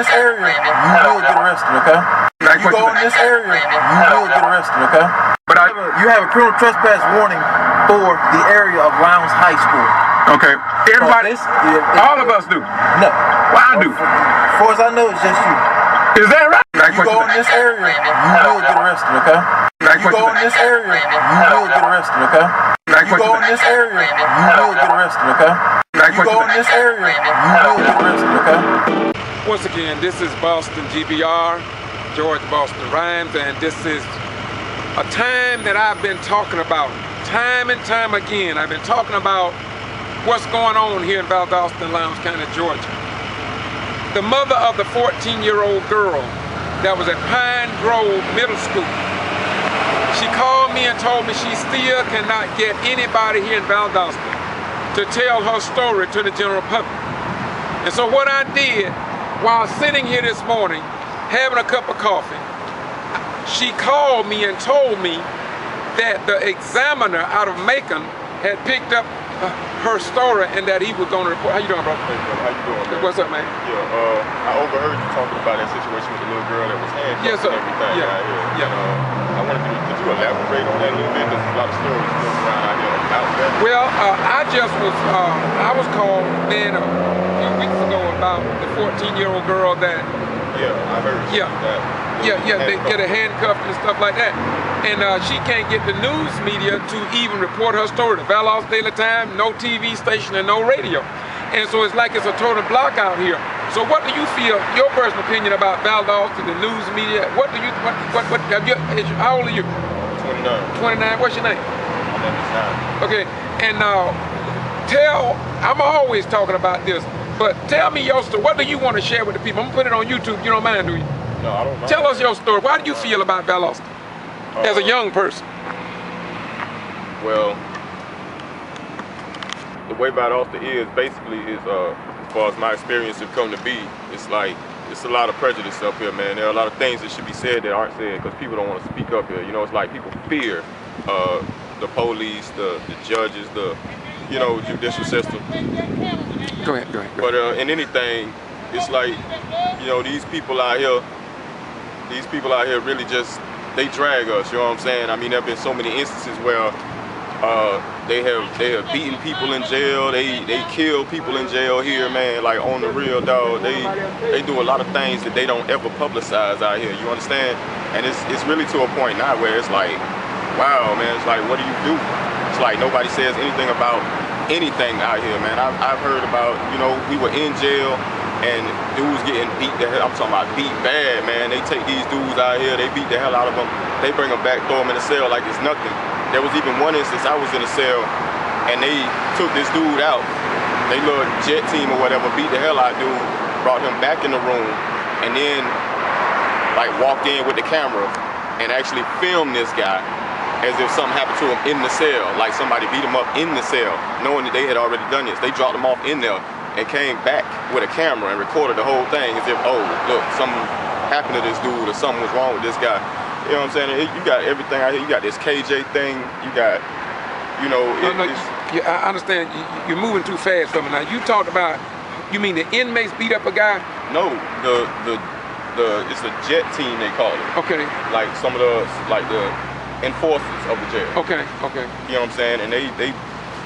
this area, you will get arrested, okay? You go in this area, you will get arrested, okay? But you have a criminal trespass warning for the area of Rhynes High School. Okay. Everybody, all of us do. No. Well, I do. As far as I know, it's just you. Is that right? You go in this area, you will get arrested, okay? You go in this area, you will get arrested, okay? You go in this area, you will get arrested, okay? You go in this area, you will get arrested, okay? Once again, this is Boston G.B.R, George Boston Rhynes, and this is a time that I've been talking about time and time again. I've been talking about what's going on here in Valdosta and Lowndes County, Georgia. The mother of the 14-year-old girl that was at Pine Grove Middle School, she called me and told me she still cannot get anybody here in Valdosta to tell her story to the general public. And so what I did while sitting here this morning, having a cup of coffee, she called me and told me that the examiner out of Macon had picked up her story and that he was going to report. How you doing, brother? Hey, brother, how you doing, man? What's up, man? Yeah, I overheard you talking about that situation with the little girl that was handcuffed Yes, sir. and everything out here. Yeah. And, I wanted to, could you elaborate on that a little bit? There's a lot of stories going around out here about that. Well, I was called, man, a few weeks ago about the 14-year-old girl that... Yeah, I heard that. They get her handcuffed and stuff like that. And she can't get the news media to even report her story. The Valdosta Daily Times, no TV station and no radio. And so it's like it's a total block out here. So what do you feel, your personal opinion about Valdosta, the news media? What do you, how old are you? 29. 29, what's your name? My name is 9. Okay, and I'm always talking about this, but tell me your story. What do you want to share with the people? I'm gonna put it on YouTube, you don't mind, do you? No, I don't mind. Tell us your story. How do you feel about Valdosta as a young person? Well, the way Valdosta is basically is, as far as my experience have come to be, it's like, it's a lot of prejudice up here, man. There are a lot of things that should be said that aren't said because people don't want to speak up here. You know, it's like people fear the police, the judges, the, you know, judicial system. Go ahead. But in anything, it's like, you know, these people out here really just, they drag us, you know what I'm saying? I mean, there have been so many instances where they have beaten people in jail, they kill people in jail here, man, like on the real, dog. They do a lot of things that they don't ever publicize out here, you understand? And it's really to a point now where it's like, wow, man, it's like, what do you do? It's like nobody says anything about anything out here, man. I've heard about, you know, we were in jail and dudes getting beat the hell, I'm talking about beat bad, man. They take these dudes out here, they beat the hell out of them, they bring them back, throw them in a cell like it's nothing. There was even one instance I was in a cell and they took this dude out. They little jet team or whatever beat the hell out of dude, brought him back in the room, and then like walked in with the camera and actually filmed this guy as if something happened to him in the cell, like somebody beat him up in the cell, knowing that they had already done this. They dropped him off in there and came back with a camera and recorded the whole thing as if, oh, look, something happened to this dude or something was wrong with this guy. You know what I'm saying? You got everything out here. You got this KJ thing. You got, you know. I understand. You're moving too fast for me now. You talked about, you mean the inmates beat up a guy? No, it's a jet team they call it. Okay. Like some of the enforcers of the jail. Okay. You know what I'm saying? And they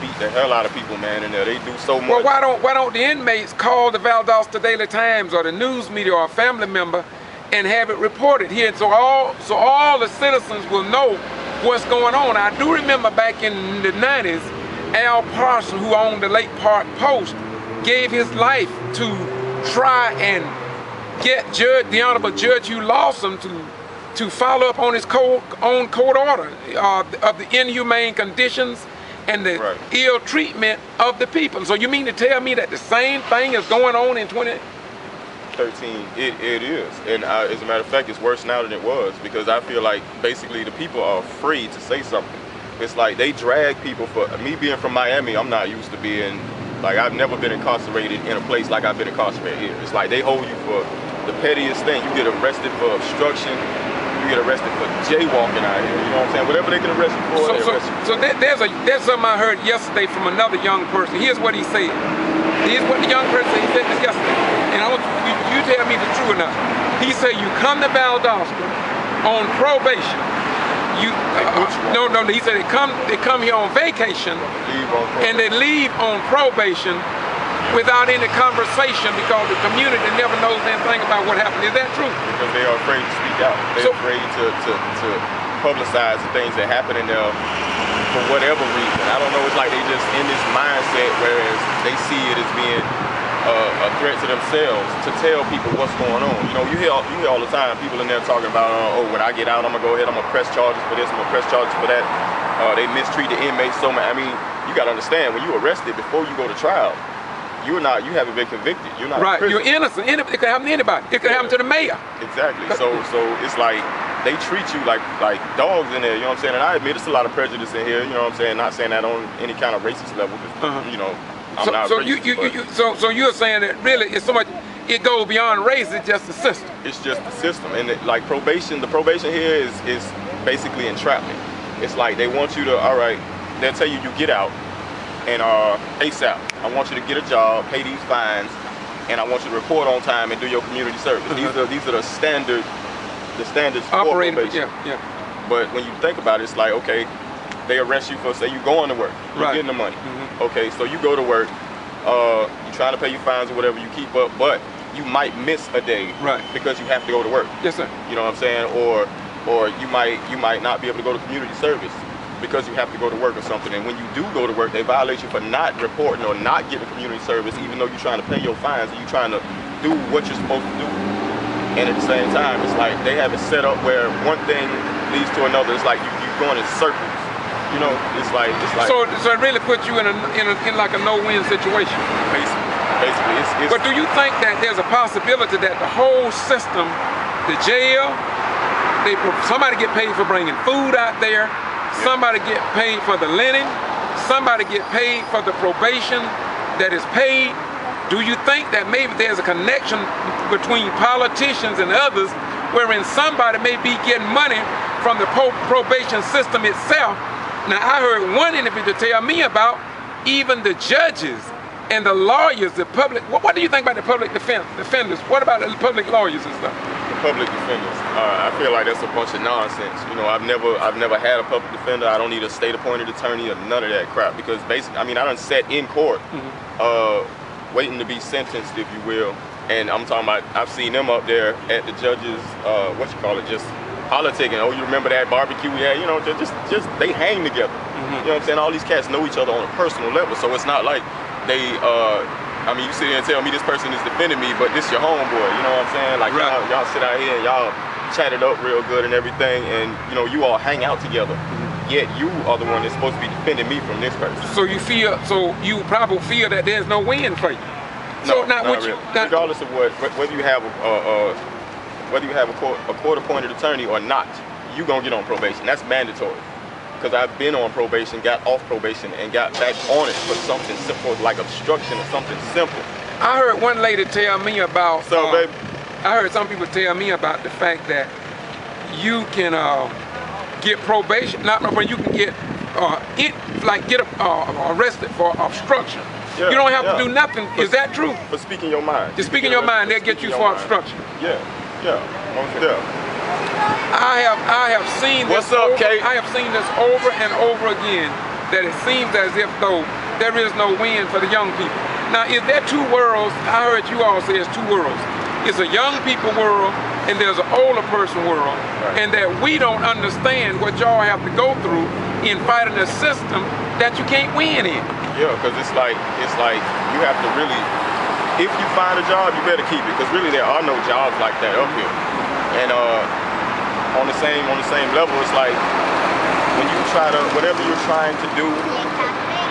beat the hell out of people, man, in there. They do so much. Well, why don't the inmates call the Valdosta Daily Times or the news media or a family member and have it reported here, so all the citizens will know what's going on? I do remember back in the 90s, Al Parson, who owned the Lake Park Post, gave his life to try and get the Honorable Judge Hugh Lawson to follow up on his own court order of the inhumane conditions and the ill treatment of the people. So you mean to tell me that the same thing is going on in 2013? It is, and as a matter of fact, it's worse now than it was, because I feel like basically the people are afraid to say something. It's like they drag people. For me being from Miami, I'm not used to being, like, I've never been incarcerated in a place like I've been incarcerated here. It's like they hold you for the pettiest thing. You get arrested for obstruction, you get arrested for jaywalking out here, you know what I'm saying? Whatever they can arrest you for, they arrest you. So there's something I heard yesterday from another young person. Here's what he said. Here's what the young person said. He said this yesterday. And I want you tell me the truth or not. He said you come to Valdosta on probation. No, he said they come here on vacation and they leave on probation without any conversation because the community never knows anything about what happened. Is that true? Because they are afraid to speak out. They're afraid to publicize the things that happen in there for whatever reason. I don't know, it's like they just in this mindset, whereas they see it as being a threat to themselves to tell people what's going on. You know, you hear all the time people in there talking about, oh, when I get out, I'm gonna go ahead, I'm gonna press charges for this, I'm gonna press charges for that. They mistreat the inmates so much. I mean, you gotta understand, when you arrested before you go to trial, you haven't been convicted. You're not right. You're innocent. It could happen to anybody. It could happen to the mayor. Exactly. So it's like they treat you like dogs in there. You know what I'm saying? And I admit it's a lot of prejudice in here. You know what I'm saying? Not saying that on any kind of racist level. You know, I'm not racist. So you're saying that really it's so much. It goes beyond race. It's just the system. It's just the system. And like probation, the probation here is basically entrapment. It's like they want you to, all right, they'll tell you get out. And ASAP, I want you to get a job, pay these fines, and I want you to report on time and do your community service. These are the standards for probation. Yeah. But when you think about it, it's like, okay, they arrest you for, say you going to work, you're getting the money. Okay, so you go to work, you're trying to pay your fines or whatever, you keep up, but you might miss a day because you have to go to work. Yes, sir. You know what I'm saying? Or you might not be able to go to community service because you have to go to work or something. And when you do go to work, they violate you for not reporting or not getting community service, even though you're trying to pay your fines and you're trying to do what you're supposed to do. And at the same time, it's like they have it set up where one thing leads to another. It's like you're going in circles. You know, it's like. So it really puts you in like a no-win situation. Basically, it's. But do you think that there's a possibility that the whole system, the jail, somebody get paid for bringing food out there? Somebody get paid for the linen, somebody get paid for the probation that is paid. Do you think that maybe there's a connection between politicians and others wherein somebody may be getting money from the probation system itself? Now I heard one individual tell me about even the judges and the lawyers, the public. What do you think about the public defenders? What about the public lawyers and stuff? The public defenders. I feel like that's a bunch of nonsense. You know, I've never had a public defender. I don't need a state-appointed attorney or none of that crap because basically, I mean, I done sat in court, waiting to be sentenced, if you will. And I'm talking about, I've seen them up there at the judges, just politicking. Oh, you remember that barbecue we had? You know, just they hang together. You know what I'm saying? All these cats know each other on a personal level, so it's not like they. I mean, you sit here and tell me this person is defending me, but this your homeboy, you know what I'm saying? Like, y'all sit out here and y'all chat it up real good and everything, and, you know, you all hang out together. Yet you are the one that's supposed to be defending me from this person. So you probably feel that there's no win for you? No, so not really. Regardless of whether you have a court-appointed attorney or not, you're going to get on probation. That's mandatory. Because I've been on probation, got off probation, and got back on it for something simple like obstruction or something simple. I heard one lady tell me about. Baby. I heard some people tell me about the fact that you can get probation, you can get arrested for obstruction. Yeah, you don't have to do nothing. Is that true? For speaking your mind. Just speaking your mind, they'll get you for obstruction. Yeah. I have seen this. What's up, Kate? I have seen this over and over again. That it seems as if though there is no win for the young people. Now, is there two worlds? I heard you all say it's two worlds. It's a young people world and there's an older person world, and that we don't understand what y'all have to go through in fighting a system that you can't win in. Yeah, because it's like you have to really. If you find a job, you better keep it, because really there are no jobs like that up here. And on the same level, it's like when you whatever you're trying to do,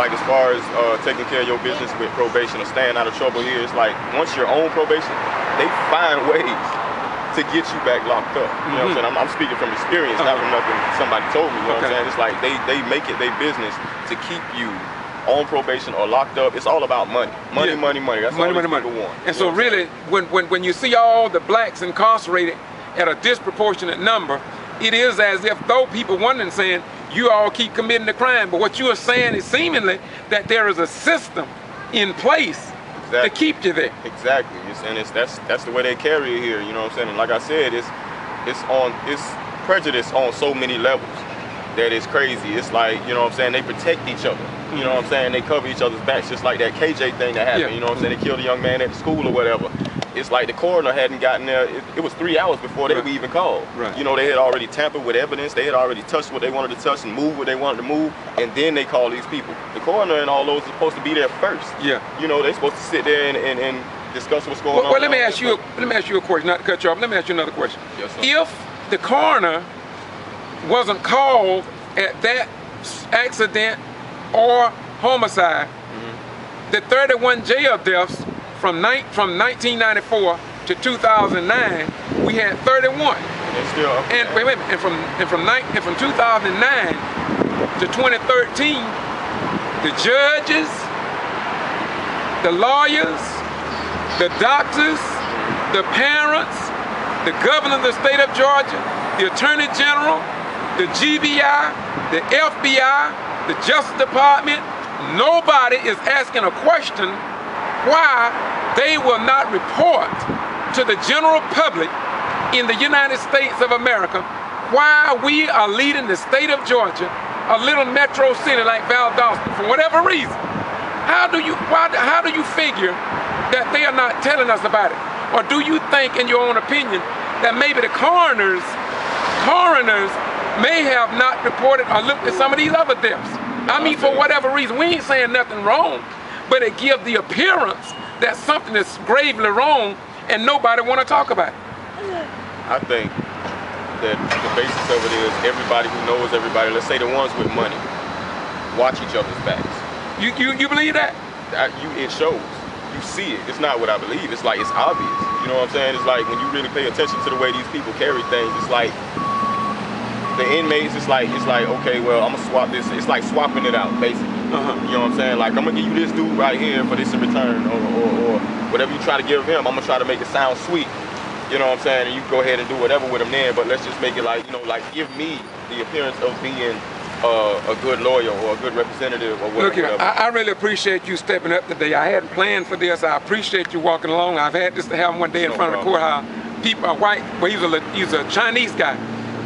like as far as taking care of your business with probation or staying out of trouble here, it's like once you're on probation, they find ways to get you back locked up. You know what I'm saying? I'm speaking from experience, not from nothing somebody told me. You know what I'm saying? It's like they make it their business to keep you on probation or locked up. It's all about money. Money. That's all these people want. And so really, when you see all the blacks incarcerated at a disproportionate number, it is as if though people wondering, saying, you all keep committing the crime. But what you are saying is seemingly that there is a system in place to keep you there. Exactly. That's the way they carry it here. You know what I'm saying? And like I said, it's prejudice on so many levels that it's crazy. It's like, you know what I'm saying, they protect each other. You know what I'm saying? They cover each other's backs, just like that KJ thing that happened. Yeah. You know what I'm saying? They killed a young man at the school or whatever. It's like the coroner hadn't gotten there. It was 3 hours before they were even called. Right. You know, they had already tampered with evidence. They had already touched what they wanted to touch and moved what they wanted to move, and then they call these people. The coroner and all those are supposed to be there first. Yeah. You know, they're supposed to sit there and discuss what's going on. Well, let me ask you a question, not to cut you off. Let me ask you another question. Yes, sir. If the coroner wasn't called at that accident or homicide, the 31 jail deaths from 1994 to 2009, we had 31. And still up there. And wait a minute, and from 2009 to 2013, the judges, the lawyers, the doctors, the parents, the governor of the state of Georgia, the attorney general, the G.B.R, the FBI, the Justice Department, nobody is asking a question why they will not report to the general public in the United States of America why we are leading the state of Georgia, a little metro city like Valdosta, for whatever reason. How do you figure that they are not telling us about it? Or do you think, in your own opinion, that maybe the coroners may have not reported or looked at some of these other deaths? I mean, for whatever reason, we ain't saying nothing wrong, but it gives the appearance that something is gravely wrong and nobody want to talk about it. I think that the basis of it is everybody who knows everybody, let's say the ones with money, watch each other's backs. You believe that? It shows. You see it. It's not what I believe. It's like, it's obvious. You know what I'm saying? It's like when you really pay attention to the way these people carry things, it's like the inmates, it's like, okay, well, I'm gonna swap this. It's like swapping it out, basically. You know what I'm saying? Like, I'm gonna give you this dude right here for this in return, or whatever you try to give him, I'm gonna try to make it sound sweet. You know what I'm saying? And you go ahead and do whatever with him then, but let's just make it like, you know, like give me the appearance of being a good lawyer or a good representative or whatever. Look here, I really appreciate you stepping up today. I hadn't planned for this. I appreciate you walking along. I've had this to happen one day in front of the courthouse. People are white, well, he's a Chinese guy,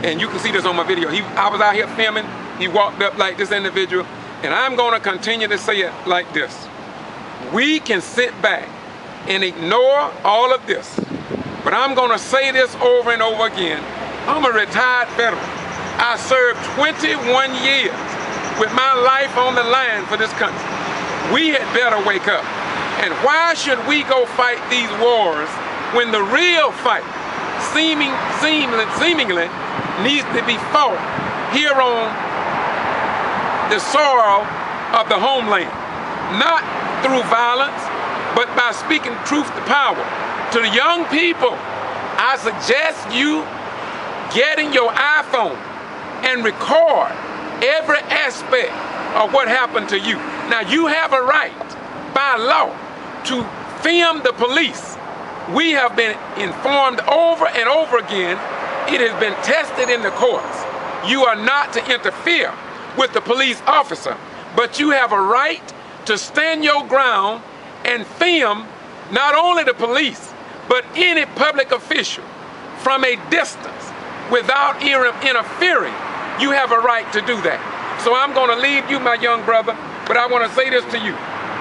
and you can see this on my video. I was out here filming. He walked up like this individual, and I'm going to continue to say it like this. We can sit back and ignore all of this, but I'm going to say this over and over again. I'm a retired veteran. I served 21 years with my life on the line for this country. We had better wake up. And why should we go fight these wars when the real fight seemingly needs to be fought here on the soil of the homeland? Not through violence, but by speaking truth to power. To the young people, I suggest you getting your iPhone and record every aspect of what happened to you. Now, you have a right by law to film the police. We have been informed over and over again, it has been tested in the courts. You are not to interfere with the police officer, but you have a right to stand your ground and film not only the police, but any public official from a distance without interfering. You have a right to do that. So I'm going to leave you, my young brother, but I want to say this to you.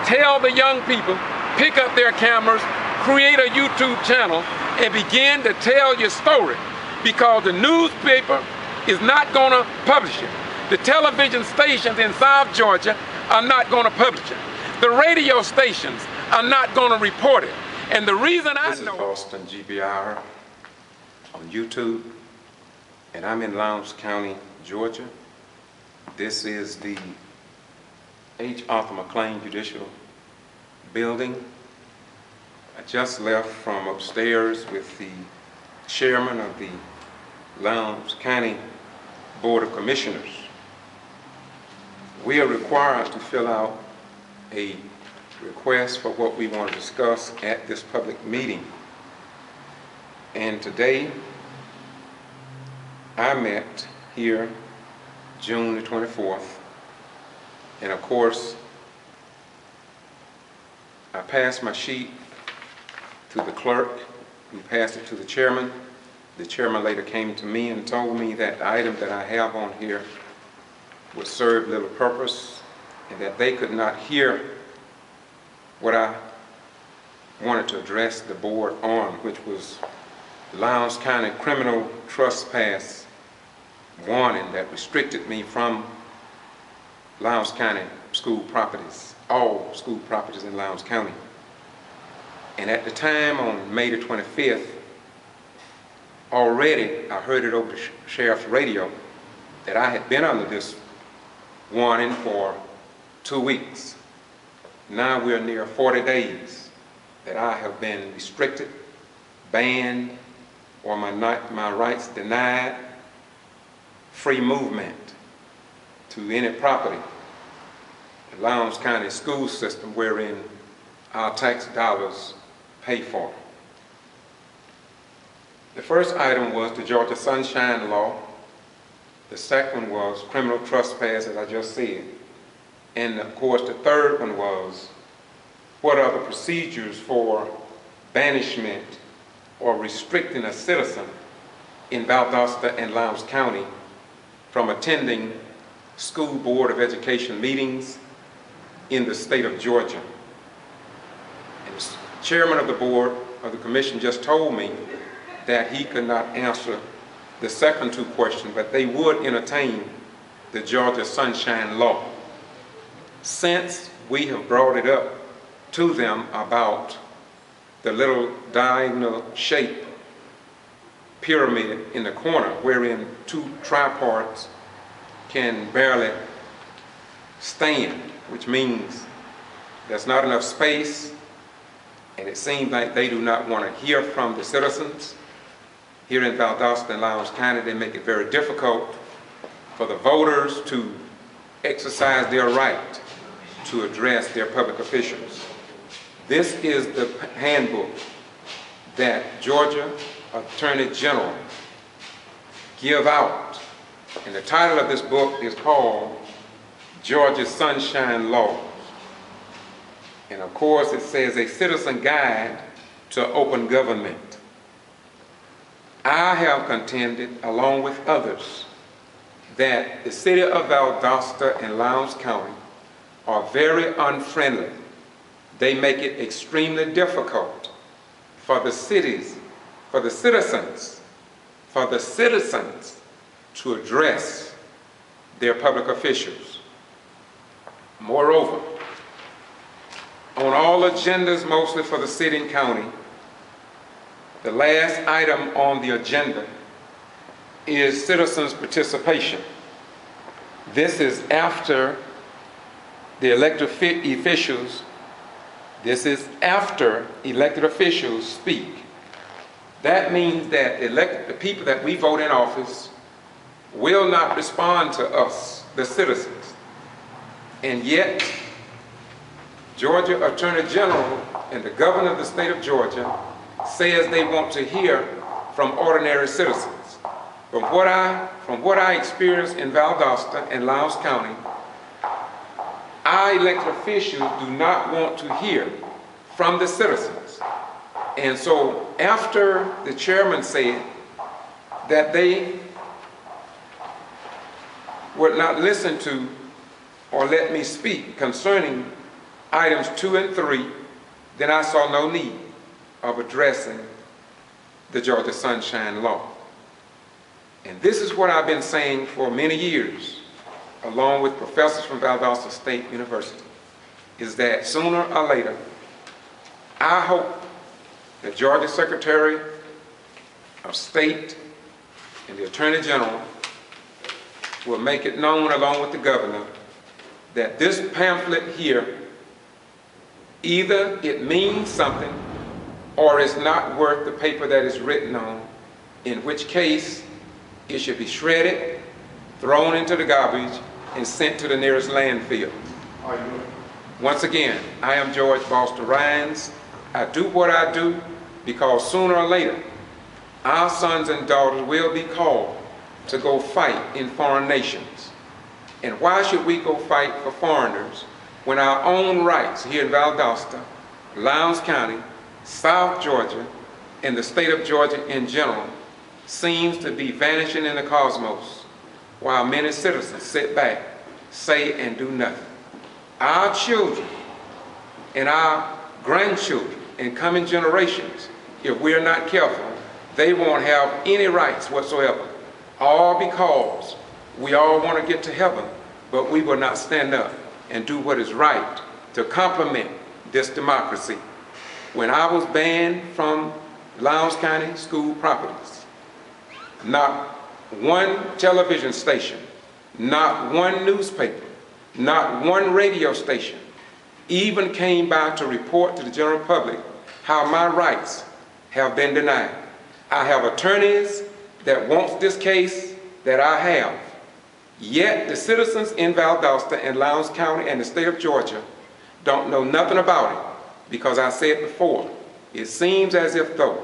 Tell the young people, pick up their cameras, create a YouTube channel, and begin to tell your story, because the newspaper is not going to publish it. The television stations in South Georgia are not going to publish it. The radio stations are not going to report it. And the reason I know... This is Boston G.B.R. on YouTube, and I'm in Lowndes County, Georgia. This is the H. Arthur McLean Judicial Building. I just left from upstairs with the chairman of the Lowndes County Board of Commissioners. We are required to fill out a request for what we want to discuss at this public meeting. And today, I met here June the 24th, and of course, I passed my sheet to the clerk, who passed it to the chairman. The chairman later came to me and told me that the item that I have on here would serve little purpose and that they could not hear what I wanted to address the board on, which was Lowndes County criminal trespass warning that restricted me from Lowndes County school properties, all school properties in Lowndes County. And at the time, on May the 25th, already I heard it over the sheriff's radio that I had been under this warning for 2 weeks. Now we're near 40 days that I have been restricted, banned, or my rights denied, free movement to any property, the Lowndes County school system wherein our tax dollars pay for. The first item was the Georgia Sunshine Law. The second was criminal trespass, as I just said. And of course, the third one was what are the procedures for banishment or restricting a citizen in Valdosta and Lowndes County from attending school board of education meetings in the state of Georgia. And the chairman of the board of the commission just told me that he could not answer the second two questions, but they would entertain the Georgia Sunshine Law. Since we have brought it up to them about the little diagonal shape pyramid in the corner wherein two tripods can barely stand, which means there's not enough space, and it seems like they do not want to hear from the citizens. Here in Valdosta and Lowndes County, they make it very difficult for the voters to exercise their right to address their public officials. This is the handbook that Georgia Attorney General give out. And the title of this book is called Georgia Sunshine Law. And of course it says a citizen guide to open government. I have contended, along with others, that the city of Valdosta and Lowndes County are very unfriendly. They make it extremely difficult for the citizens to address their public officials. Moreover, on all agendas, mostly for the city and county, the last item on the agenda is citizens' participation. This is after the elected officials, speak. That means that the people that we vote in office will not respond to us, the citizens. And yet, Georgia Attorney General and the governor of the state of Georgia says they want to hear from ordinary citizens. From what I experienced in Valdosta and Lowndes County, our elected officials do not want to hear from the citizens. And so after the chairman said that they would not listen to or let me speak concerning items 2 and 3, then I saw no need of addressing the Georgia Sunshine Law. And this is what I've been saying for many years, along with professors from Valdosta State University, is that sooner or later, I hope the Georgia Secretary of State and the Attorney General will make it known, along with the governor, that this pamphlet here, either it means something or it's not worth the paper that it's written on, in which case it should be shredded, thrown into the garbage, and sent to the nearest landfill. Once again, I am George Foster Rhynes. I do what I do because sooner or later, our sons and daughters will be called to go fight in foreign nations. And why should we go fight for foreigners when our own rights here in Valdosta Lowndes County, South Georgia, and the state of Georgia in general seems to be vanishing in the cosmos, while many citizens sit back, say and do nothing. Our children and our grandchildren and coming generations, if we're not careful, they won't have any rights whatsoever, all because we all want to get to heaven, but we will not stand up and do what is right to complement this democracy. When I was banned from Lowndes County school properties, not one television station, not one newspaper, not one radio station even came by to report to the general public how my rights have been denied. I have attorneys that want this case that I have, yet the citizens in Valdosta and Lowndes County and the state of Georgia don't know nothing about it, because I said before, it seems as if though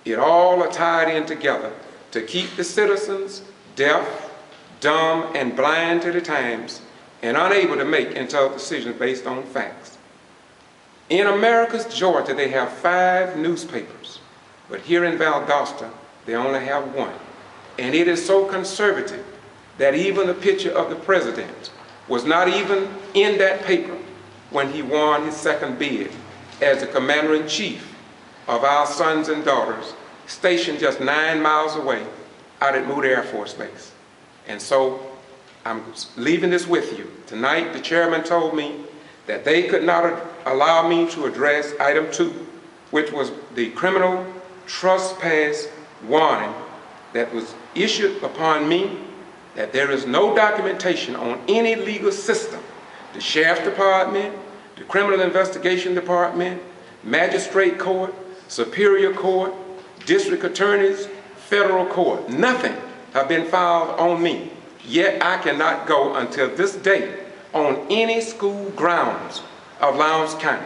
it all are tied in together to keep the citizens deaf, dumb, and blind to the times, and unable to make intelligent decisions based on facts. In America's Georgia, they have 5 newspapers, but here in Valdosta, they only have 1. And it is so conservative that even the picture of the president was not even in that paper when he won his second bid as the commander-in-chief of our sons and daughters stationed just 9 miles away out at Moody Air Force Base. And so I'm leaving this with you. Tonight, the chairman told me that they could not allow me to address item 2, which was the criminal trespass warning that was issued upon me, that there is no documentation on any legal system. The sheriff's department, the criminal investigation department, magistrate court, superior court, district attorneys, federal court, nothing have been filed on me. Yet I cannot go until this day on any school grounds of Lowndes County.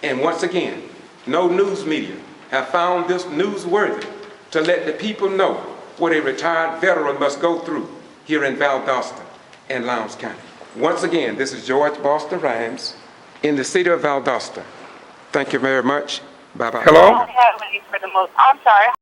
And once again, no news media have found this newsworthy to let the people know what a retired veteran must go through here in Valdosta and Lowndes County. Once again, this is George Boston Rhynes in the city of Valdosta. Thank you very much. Bye-bye. Hello? I'm sorry.